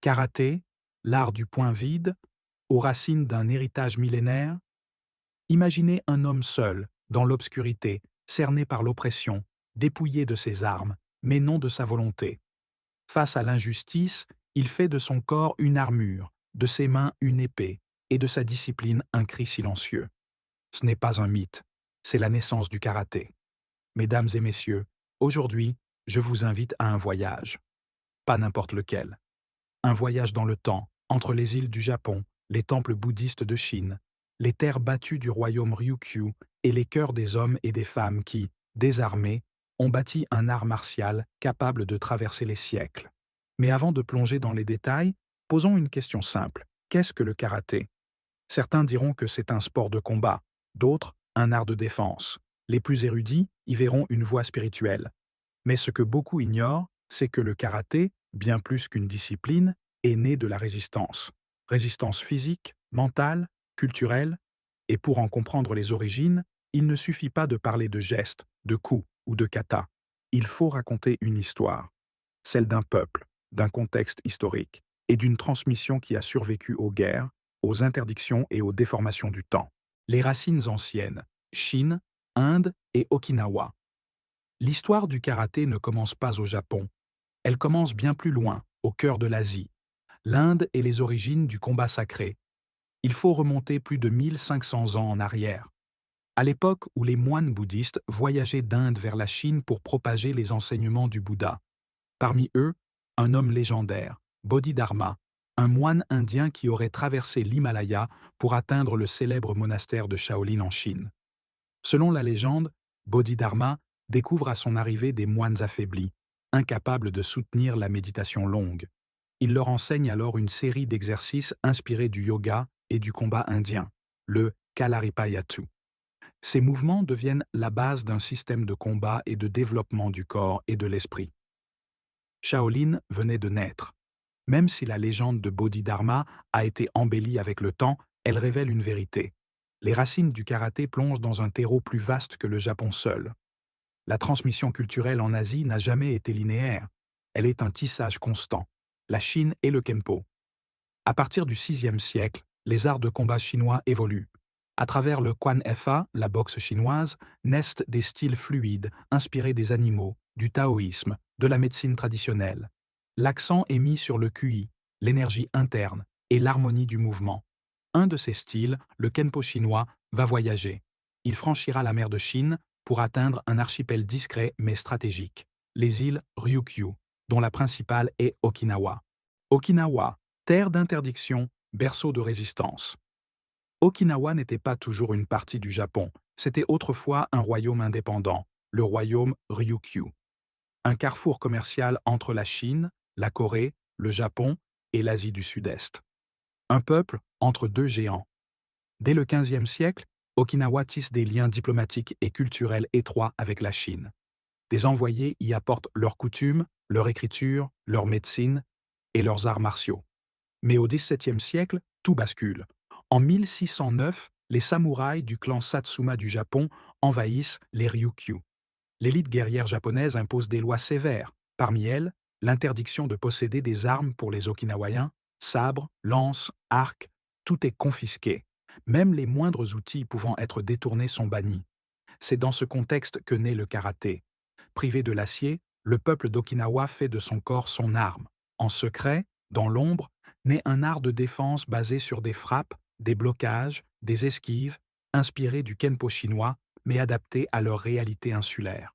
Karaté, l'art du point vide, aux racines d'un héritage millénaire. Imaginez un homme seul, dans l'obscurité, cerné par l'oppression, dépouillé de ses armes, mais non de sa volonté. Face à l'injustice, il fait de son corps une armure, de ses mains une épée, et de sa discipline un cri silencieux. Ce n'est pas un mythe, c'est la naissance du karaté. Mesdames et messieurs, aujourd'hui, je vous invite à un voyage. Pas n'importe lequel. Un voyage dans le temps, entre les îles du Japon, les temples bouddhistes de Chine, les terres battues du royaume Ryukyu et les cœurs des hommes et des femmes qui, désarmés, ont bâti un art martial capable de traverser les siècles. Mais avant de plonger dans les détails, posons une question simple. Qu'est-ce que le karaté? Certains diront que c'est un sport de combat, d'autres un art de défense. Les plus érudits y verront une voie spirituelle. Mais ce que beaucoup ignorent, c'est que le karaté, bien plus qu'une discipline, est né de la résistance. Résistance physique, mentale, culturelle, et pour en comprendre les origines, il ne suffit pas de parler de gestes, de coups ou de kata. Il faut raconter une histoire, celle d'un peuple, d'un contexte historique, et d'une transmission qui a survécu aux guerres, aux interdictions et aux déformations du temps. Les racines anciennes, Chine, Inde et Okinawa. L'histoire du karaté ne commence pas au Japon. Elle commence bien plus loin, au cœur de l'Asie. L'Inde et les origines du combat sacré. Il faut remonter plus de 1500 ans en arrière, à l'époque où les moines bouddhistes voyageaient d'Inde vers la Chine pour propager les enseignements du Bouddha. Parmi eux, un homme légendaire, Bodhidharma, un moine indien qui aurait traversé l'Himalaya pour atteindre le célèbre monastère de Shaolin en Chine. Selon la légende, Bodhidharma découvre à son arrivée des moines affaiblis, incapables de soutenir la méditation longue. Il leur enseigne alors une série d'exercices inspirés du yoga et du combat indien, le Kalaripayattu. Ces mouvements deviennent la base d'un système de combat et de développement du corps et de l'esprit. Shaolin venait de naître. Même si la légende de Bodhidharma a été embellie avec le temps, elle révèle une vérité. Les racines du karaté plongent dans un terreau plus vaste que le Japon seul. La transmission culturelle en Asie n'a jamais été linéaire. Elle est un tissage constant. La Chine et le Kempo. À partir du VIe siècle, les arts de combat chinois évoluent. À travers le Kwan Fa, la boxe chinoise, naissent des styles fluides, inspirés des animaux, du taoïsme, de la médecine traditionnelle. L'accent est mis sur le QI, l'énergie interne et l'harmonie du mouvement. Un de ces styles, le Kenpo chinois, va voyager. Il franchira la mer de Chine pour atteindre un archipel discret mais stratégique, les îles Ryukyu, dont la principale est Okinawa. Okinawa, terre d'interdiction, berceau de résistance. Okinawa n'était pas toujours une partie du Japon, c'était autrefois un royaume indépendant, le royaume Ryukyu. Un carrefour commercial entre la Chine, la Corée, le Japon et l'Asie du Sud-Est. Un peuple entre deux géants. Dès le XVe siècle, Okinawa tisse des liens diplomatiques et culturels étroits avec la Chine. Des envoyés y apportent leurs coutumes, leur écriture, leur médecine et leurs arts martiaux. Mais au XVIIe siècle, tout bascule. En 1609, les samouraïs du clan Satsuma du Japon envahissent les Ryukyu. L'élite guerrière japonaise impose des lois sévères, parmi elles, l'interdiction de posséder des armes pour les Okinawaïens, sabres, lances, arcs, tout est confisqué. Même les moindres outils pouvant être détournés sont bannis. C'est dans ce contexte que naît le karaté. Privé de l'acier, le peuple d'Okinawa fait de son corps son arme. En secret, dans l'ombre, naît un art de défense basé sur des frappes, des blocages, des esquives, inspirés du Kenpo chinois, mais adaptés à leur réalité insulaire.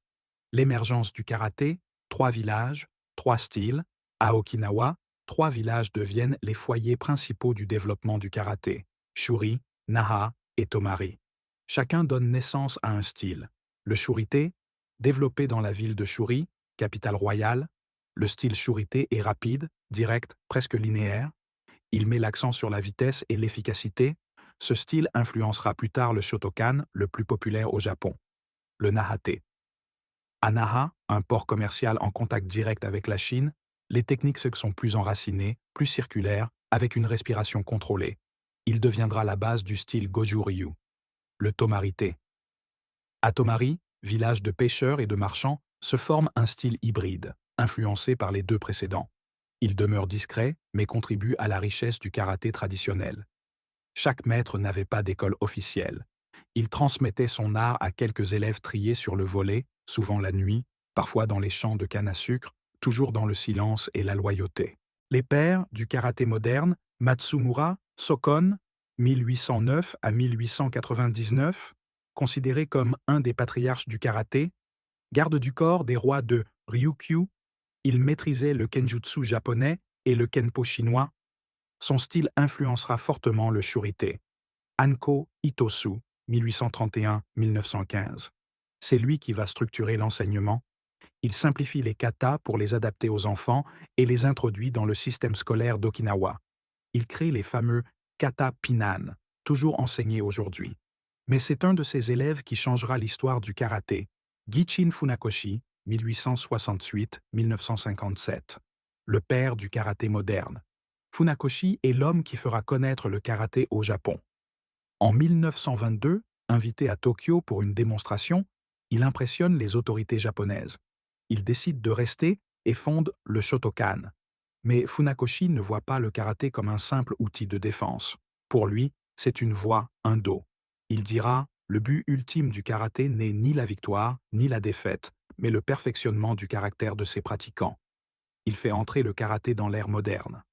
L'émergence du karaté, 3 villages, 3 styles. À Okinawa, 3 villages deviennent les foyers principaux du développement du karaté, Shuri, Naha et Tomari. Chacun donne naissance à un style. Le shurite, développé dans la ville de Shuri, capitale royale, le style shurite est rapide, direct, presque linéaire. Il met l'accent sur la vitesse et l'efficacité. Ce style influencera plus tard le Shotokan, le plus populaire au Japon. Le Nahate. À Naha, un port commercial en contact direct avec la Chine, les techniques sont plus enracinées, plus circulaires, avec une respiration contrôlée. Il deviendra la base du style Goju-Ryu. Le Tomarite. À Tomari, village de pêcheurs et de marchands, se forme un style hybride, influencé par les deux précédents. Il demeure discret, mais contribue à la richesse du karaté traditionnel. Chaque maître n'avait pas d'école officielle. Il transmettait son art à quelques élèves triés sur le volet, souvent la nuit, parfois dans les champs de canne à sucre, toujours dans le silence et la loyauté. Les pères du karaté moderne, Matsumura, Sokon, 1809 à 1899, considéré comme un des patriarches du karaté, garde du corps des rois de Ryukyu, il maîtrisait le kenjutsu japonais et le kenpo chinois. Son style influencera fortement le shurite. Anko Itosu, 1831-1915. C'est lui qui va structurer l'enseignement. Il simplifie les katas pour les adapter aux enfants et les introduit dans le système scolaire d'Okinawa. Il crée les fameux kata Pinan, toujours enseignés aujourd'hui. Mais c'est un de ses élèves qui changera l'histoire du karaté, Gichin Funakoshi, 1868-1957, le père du karaté moderne. Funakoshi est l'homme qui fera connaître le karaté au Japon. En 1922, invité à Tokyo pour une démonstration, il impressionne les autorités japonaises. Il décide de rester et fonde le Shotokan. Mais Funakoshi ne voit pas le karaté comme un simple outil de défense. Pour lui, c'est une voie, un dos. Il dira « Le but ultime du karaté n'est ni la victoire, ni la défaite, mais le perfectionnement du caractère de ses pratiquants. » Il fait entrer le karaté dans l'ère moderne.